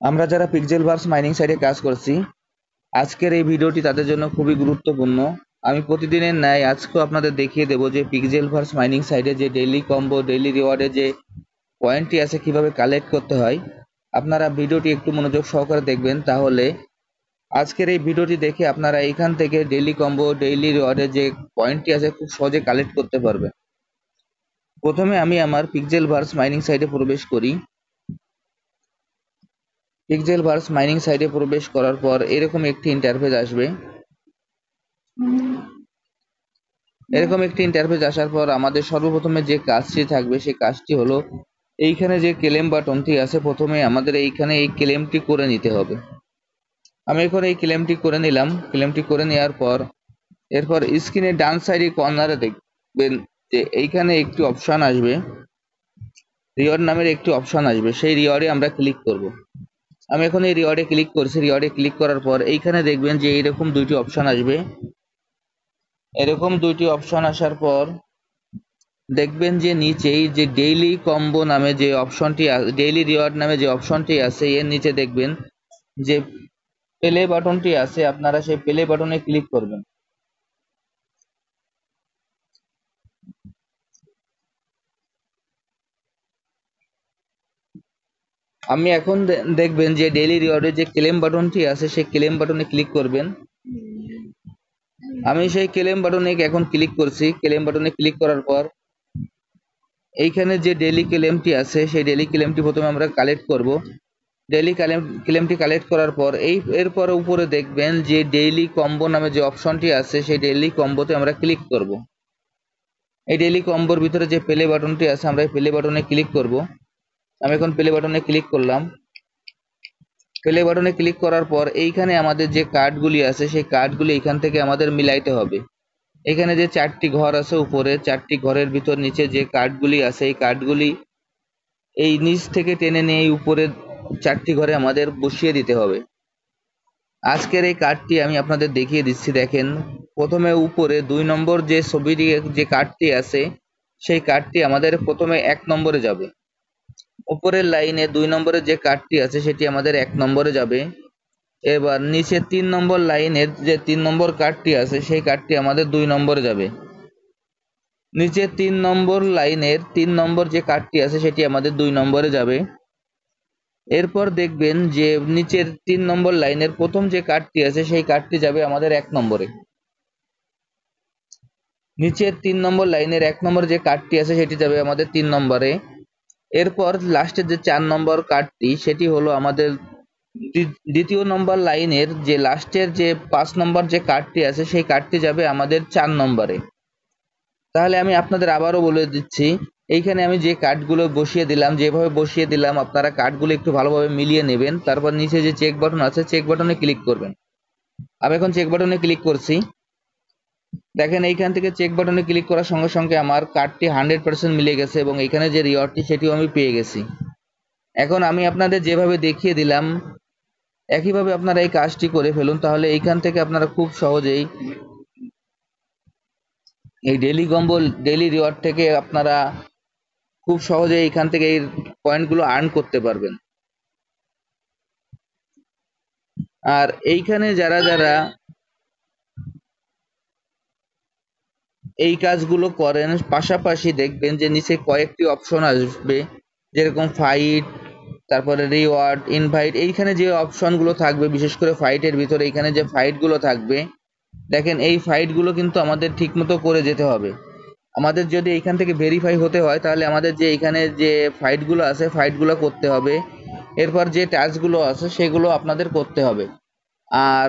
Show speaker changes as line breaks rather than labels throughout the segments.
আমরা যারা পিক্সেলভার্স মাইনিং সাইটে কাজ করছি, আজকের এই ভিডিওটি তাদের জন্য খুবই গুরুত্বপূর্ণ। আমি প্রতিদিনের ন্যায় আজকেও আপনাদের দেখিয়ে দেবো যে পিক্সেলভার্স মাইনিং সাইটে যে ডেইলি কম্বো, ডেইলি রিওয়ার্ডে যে পয়েন্টটি আছে কিভাবে কালেক্ট করতে হয়। আপনারা ভিডিওটি একটু মনোযোগ সহকারে দেখবেন, তাহলে আজকের এই ভিডিওটি দেখে আপনারা এখান থেকে ডেইলি কম্বো, ডেইলি রিওয়ার্ডে যে পয়েন্টটি আছে খুব সহজে কালেক্ট করতে পারবেন। প্রথমে আমি আমার পিক্সেলভার্স মাইনিং সাইটে প্রবেশ করি। পিক্সেলভার্স মাইনিং সাইটে প্রবেশ করার পর এরকম একটি ইন্টারফেস আসবে। এরকম একটি ইন্টারফেস আসার পর আমাদের সর্বপ্রথমে যে কাজটি থাকবে সেই কাজটি হলো এইখানে যে ক্লেম বাটনটি আছে, প্রথমে আমাদের এইখানে এই ক্লেমটি করে নিতে হবে। আমি এখন এই ক্লেমটি করে নিলাম। ক্লেমটি করে নেওয়ার পর এরপর স্ক্রিনের ডান সাইডে কর্নারে দেখবেন যে এইখানে একটি অপশন আসবে, রিওয়ার্ড নামের একটি অপশন আসবে। সেই রিওয়ার্ডে আমরা ক্লিক করব। আমি এখন এই রিওয়ার্ডে ক্লিক করছি। রিওয়ার্ডে ক্লিক করার পর এইখানে দেখবেন যে এইরকম দুইটি অপশন আসবে। এরকম দুইটি অপশন আসার পর দেখবেন যে নিচেই যে ডেইলি কম্বো নামে যে অপশনটি, ডেইলি রিওয়ার্ড নামে যে অপশনটি আছে, এর নিচে দেখবেন যে প্লে বাটনটি আছে। আপনারা সেই প্লে বাটনে ক্লিক করবেন। আমি এখন দেখবেন যে ডেইলি রিওয়ার্ডের যে ক্লেম বাটনটি আছে সেই ক্লেম বাটনে ক্লিক করবেন। আমি সেই ক্লেম বাটনে এখন ক্লিক করছি। ক্লেম বাটনে ক্লিক করার পর এইখানে যে ডেইলি ক্লেমটি আছে সেই ডেইলি ক্লেমটি প্রথমে আমরা কালেক্ট করব। ডেইলি ক্লেমটি কালেক্ট করার পর এরপর উপরে দেখবেন যে ডেইলি কম্বো নামে যে অপশনটি আছে সেই ডেইলি কম্বোতে আমরা ক্লিক করব। এই ডেইলি কম্বোর ভিতরে যে প্লে বাটনটি আছে আমরা এই প্লে বাটনে ক্লিক করব। আমি এখন প্লে বাটনে ক্লিক করলাম। প্লে বাটনে ক্লিক করার পর এইখানে আমাদের যে কার্ডগুলি আছে সেই কার্ডগুলি এখান থেকে আমাদের মিলাইতে হবে। এখানে যে চারটি ঘর আছে উপরে, চারটি ঘরের ভিতর নিচে যে কার্ডগুলি আছে এই কার্ডগুলি এই নিচ থেকে টেনে নিয়ে উপরে চারটি ঘরে আমাদের বসিয়ে দিতে হবে। আজকের এই কার্ডটি আমি আপনাদের দেখিয়ে দিচ্ছি। দেখেন, প্রথমে উপরে 2 নম্বর যে ছবিটি, যে কার্ডটি আছে সেই কার্ডটি আমাদের প্রথমে 1 নম্বরে যাবে। উপরের লাইনে 2 নম্বরের যে কার্ডটি আছে সেটি আমাদের 1 নম্বরে যাবে। এবার নিচে 3 নম্বর লাইনের যে 3 নম্বর কার্ডটি আছে সেই কার্ডটি আমাদের 2 নম্বরে যাবে। নিচে 3 নম্বর লাইনের 3 নম্বর যে কার্ডটি আছে সেটি আমাদের 2 নম্বরে যাবে। এরপর দেখবেন যে নিচের 3 নম্বর লাইনের প্রথম যে কার্ডটি আছে সেই কার্ডটি যাবে আমাদের 1 নম্বরে। নিচের 3 নম্বর লাইনের 1 নম্বর যে কার্ডটি আছে সেটি যাবে আমাদের 3 নম্বরে। এরপর লাস্টের যে 4 নম্বর কার্ডটি সেটি হলো আমাদের দ্বিতীয় নম্বর লাইনের যে লাস্টের যে 5 নম্বর যে কার্ডটি আছে সেই কার্ডটি যাবে আমাদের 4 নম্বরে। তাহলে আমি আপনাদের আবারও বলে দিচ্ছি, এইখানে আমি যে কার্ডগুলো বসিয়ে দিলাম, যেভাবে বসিয়ে দিলাম আপনারা কার্ডগুলো একটু ভালোভাবে মিলিয়ে নেবেন। তারপর নিচে যে চেক বাটন আছে চেক বাটনে ক্লিক করবেন। আমি এখন চেক বাটনে ক্লিক করছি। দেখেন এইখান থেকে চেক বাটনে ক্লিক করার সঙ্গে সঙ্গে আমার কার্ডটি 100% মিলে গেছে এবং এখানে যে রিওয়ার্ডটি সেটিও আমি পেয়ে গেছি। এখন আমি আপনাদের যেভাবে দেখিয়ে দিলাম একইভাবে আপনারা এই কাজটি করে ফেলুন, তাহলে এইখান থেকে আপনারা খুব সহজেই এই ডেইলি কম্বো, ডেইলি রিওয়ার্ড থেকে আপনারা খুব সহজে এইখান থেকে এই পয়েন্টগুলো আর্ন করতে পারবেন। আর এইখানে যারা যারা এই কাজগুলো করেন, পাশাপাশি দেখবেন যে নিচে কয়েকটি অপশন আসবে, যেরকম ফাইট, তারপরে রিওয়ার্ড, ইনভাইট। এইখানে যে অপশনগুলো থাকবে, বিশেষ করে ফাইটের ভিতরে এইখানে যে ফাইটগুলো থাকবে, দেখেন এই ফাইটগুলো কিন্তু আমাদের ঠিকমতো করে যেতে হবে। আমাদের যদি এইখান থেকে ভেরিফাই হতে হয় তাহলে আমাদের যে এইখানে যে ফাইটগুলো আছে ফাইটগুলো করতে হবে। এরপর যে টাস্কগুলো আছে সেগুলো আপনাদের করতে হবে। আর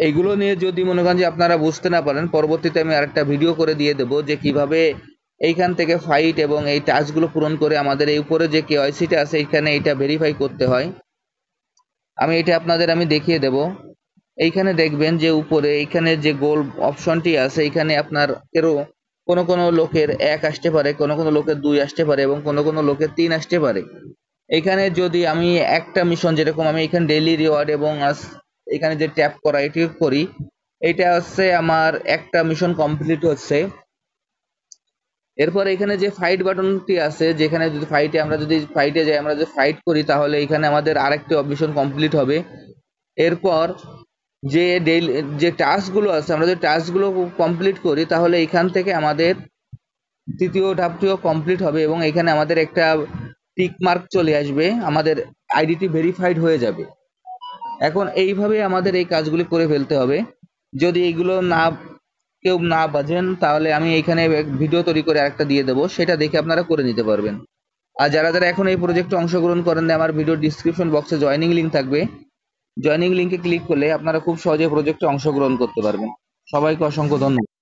এইগুলো নিয়ে যদি মনে করেন যে আপনারা বুঝতে না পারেন, পরবর্তীতে আমি আরেকটা ভিডিও করে দিয়ে দেবো যে কিভাবে এইখান থেকে ফাইট এবং এই টাস্কগুলো পূরণ করে আমাদের এই উপরে যে কেওয়াইসিটা আছে এইখানে এটা ভেরিফাই করতে হয়। আমি এটা আপনাদের দেখিয়ে দেব। এইখানে দেখবেন যে উপরে এইখানে যে গোল অপশনটি আছে এইখানে আপনার কোনো কোনো লোকের 1 আসতে পারে, কোনো কোনো লোকের 2 আসতে পারে এবং কোনো কোনো লোকের 3 আসতে পারে। এখানে যদি আমি একটা মিশন, যেরকম আমি এখানে ডেইলি রিওয়ার্ড এবং এখানে যে ট্যাপ করা এটি করি, এটা হচ্ছে আমার একটা মিশন কমপ্লিট হচ্ছে। এরপর এখানে যে ফাইট বাটনটি আছে, যেখানে যদি ফাইটে যাই, আমরা যদি ফাইট করি, তাহলে এখানে আমাদের আরেকটি অপশন কমপ্লিট হবে। এরপর যে ডেইলি যে টাস্কগুলো আছে, আমরা যদি টাস্কগুলো কমপ্লিট করি, তাহলে এখান থেকে আমাদের তৃতীয় ধাপটিও কমপ্লিট হবে এবং এখানে আমাদের একটা টিক মার্ক চলে আসবে, আমাদের আইডিটি ভেরিফাইড হয়ে যাবে। এখন এইভাবে আমাদের এই কাজগুলি করে ফেলতে হবে। যদি এইগুলো কেউ না বাজেন, তাহলে আমি এইখানে ভিডিও তৈরি করে আরেকটা দিয়ে দেবো, সেটা দেখে আপনারা করে নিতে পারবেন। আর যারা যারা এখন এই প্রজেক্টে অংশগ্রহণ করেন, আমার ভিডিও ডিসক্রিপশন বক্সে জয়েনিং লিঙ্ক থাকবে, জয়েনিং লিঙ্কে ক্লিক করলে আপনারা খুব সহজে প্রজেক্টে অংশগ্রহণ করতে পারবেন। সবাইকে অসংখ্য ধন্যবাদ।